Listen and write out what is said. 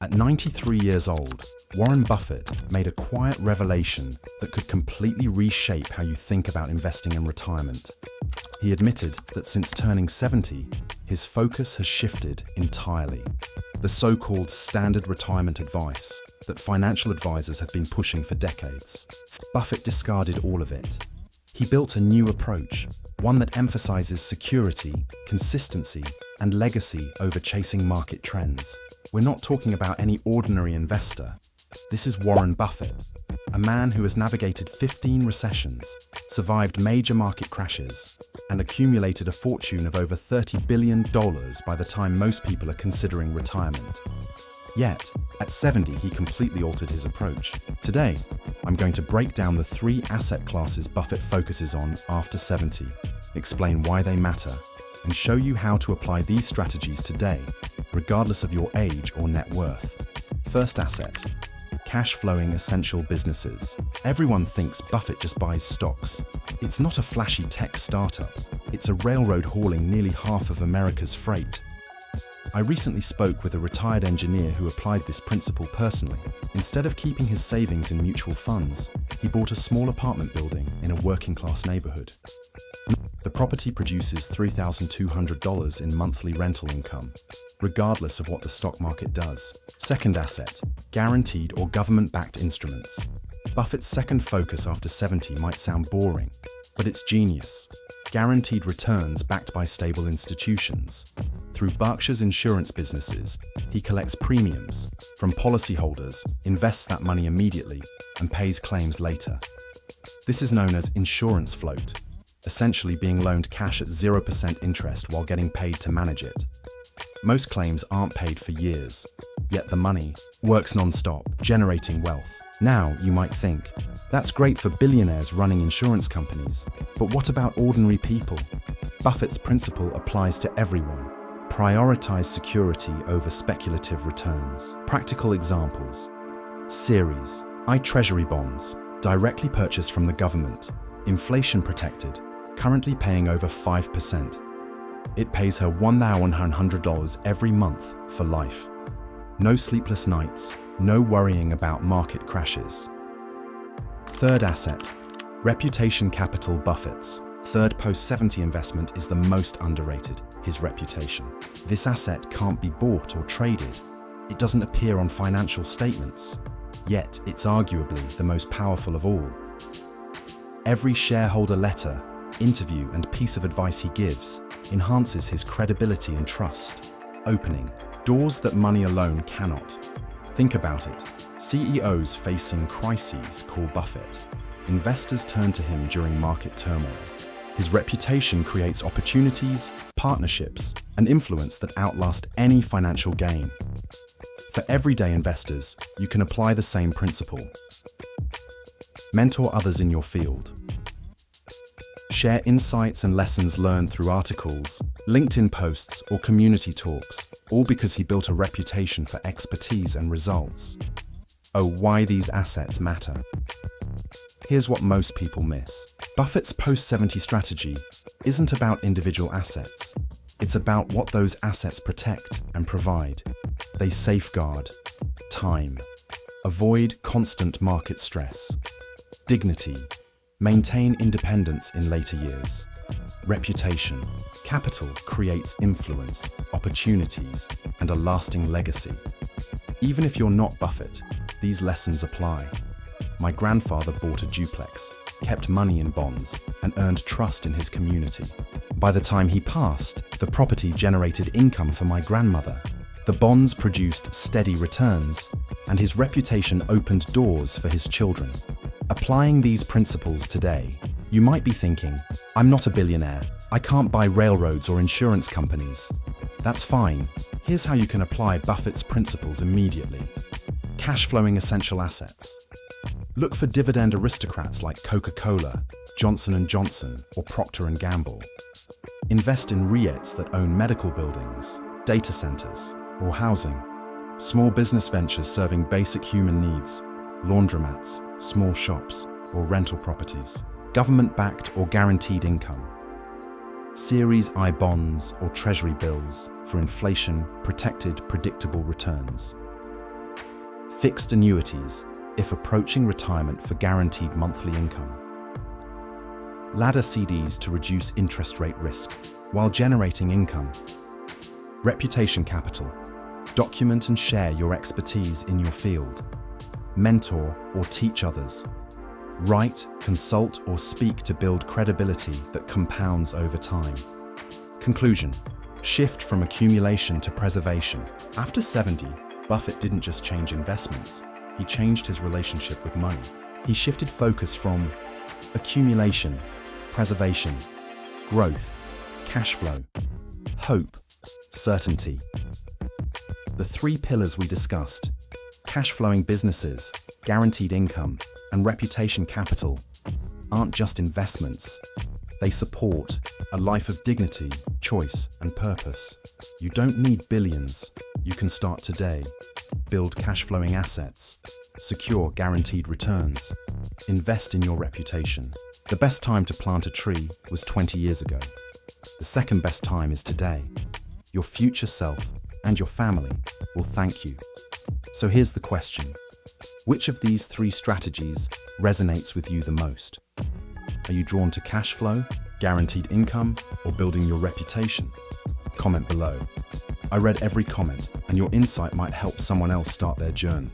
At 93 years old, Warren Buffett made a quiet revelation that could completely reshape how you think about investing in retirement. He admitted that since turning 70, his focus has shifted entirely. The so-called standard retirement advice that financial advisors have been pushing for decades. Buffett discarded all of it. He built a new approach, one that emphasizes security, consistency, and legacy over chasing market trends. We're not talking about any ordinary investor. This is Warren Buffett, a man who has navigated 15 recessions, survived major market crashes, and accumulated a fortune of over $30 billion by the time most people are considering retirement. Yet, at 70, he completely altered his approach. Today, I'm going to break down the 3 asset classes Buffett focuses on after 70, explain why they matter, and show you how to apply these strategies today, regardless of your age or net worth. First asset, cash-flowing essential businesses. Everyone thinks Buffett just buys stocks. It's not a flashy tech startup. It's a railroad hauling nearly half of America's freight. I recently spoke with a retired engineer who applied this principle personally. Instead of keeping his savings in mutual funds, he bought a small apartment building in a working-class neighborhood. The property produces $3,200 in monthly rental income, regardless of what the stock market does. Second asset, guaranteed or government-backed instruments. Buffett's second focus after 70 might sound boring, but it's genius. Guaranteed returns backed by stable institutions. Through Berkshire's insurance businesses, he collects premiums from policyholders, invests that money immediately, and pays claims later. This is known as insurance float, essentially being loaned cash at 0% interest while getting paid to manage it. Most claims aren't paid for years, yet the money works non-stop, generating wealth. Now, you might think, that's great for billionaires running insurance companies, but what about ordinary people? Buffett's principle applies to everyone. Prioritize security over speculative returns. Practical examples. Series I Treasury bonds, directly purchased from the government, inflation protected, currently paying over 5%. It pays her $1,100 every month for life. No sleepless nights, no worrying about market crashes. Third asset, reputation capital. Buffett's third post-70 investment is the most underrated, his reputation. This asset can't be bought or traded. It doesn't appear on financial statements, yet it's arguably the most powerful of all. Every shareholder letter, interview, and piece of advice he gives enhances his credibility and trust, opening doors that money alone cannot. Think about it. CEOs facing crises call Buffett. Investors turn to him during market turmoil. His reputation creates opportunities, partnerships, and influence that outlast any financial gain. For everyday investors, you can apply the same principle. Mentor others in your field. Share insights and lessons learned through articles, LinkedIn posts, or community talks, all because he built a reputation for expertise and results. Oh, why these assets matter. Here's what most people miss. Buffett's post-70 strategy isn't about individual assets. It's about what those assets protect and provide. They safeguard time, avoid constant market stress, dignity, maintain independence in later years, reputation. Capital creates influence, opportunities, and a lasting legacy. Even if you're not Buffett, these lessons apply. My grandfather bought a duplex, kept money in bonds, and earned trust in his community. By the time he passed, the property generated income for my grandmother. The bonds produced steady returns, and his reputation opened doors for his children. Applying these principles today, you might be thinking, I'm not a billionaire. I can't buy railroads or insurance companies. That's fine. Here's how you can apply Buffett's principles immediately. Cash-flowing essential assets. Look for dividend aristocrats like Coca-Cola, Johnson & Johnson, or Procter & Gamble. Invest in REITs that own medical buildings, data centers, or housing. Small business ventures serving basic human needs, laundromats, small shops, or rental properties. Government-backed or guaranteed income. Series I bonds or treasury bills for inflation-protected predictable returns. Fixed annuities, if approaching retirement for guaranteed monthly income. Ladder CDs to reduce interest rate risk while generating income. Reputation capital. Document and share your expertise in your field. Mentor or teach others. Write, consult, or speak to build credibility that compounds over time. Conclusion. Shift from accumulation to preservation. After 70, Buffett didn't just change investments, he changed his relationship with money. He shifted focus from accumulation, preservation, growth, cash flow, hope, certainty. The three pillars we discussed, cash flowing businesses, guaranteed income, and reputation capital, aren't just investments. They support a life of dignity, choice, and purpose. You don't need billions. You can start today. Build cash-flowing assets. Secure guaranteed returns. Invest in your reputation. The best time to plant a tree was 20 years ago. The second best time is today. Your future self and your family will thank you. So here's the question. Which of these three strategies resonates with you the most? Are you drawn to cash flow, guaranteed income, or building your reputation? Comment below. I read every comment, and your insight might help someone else start their journey.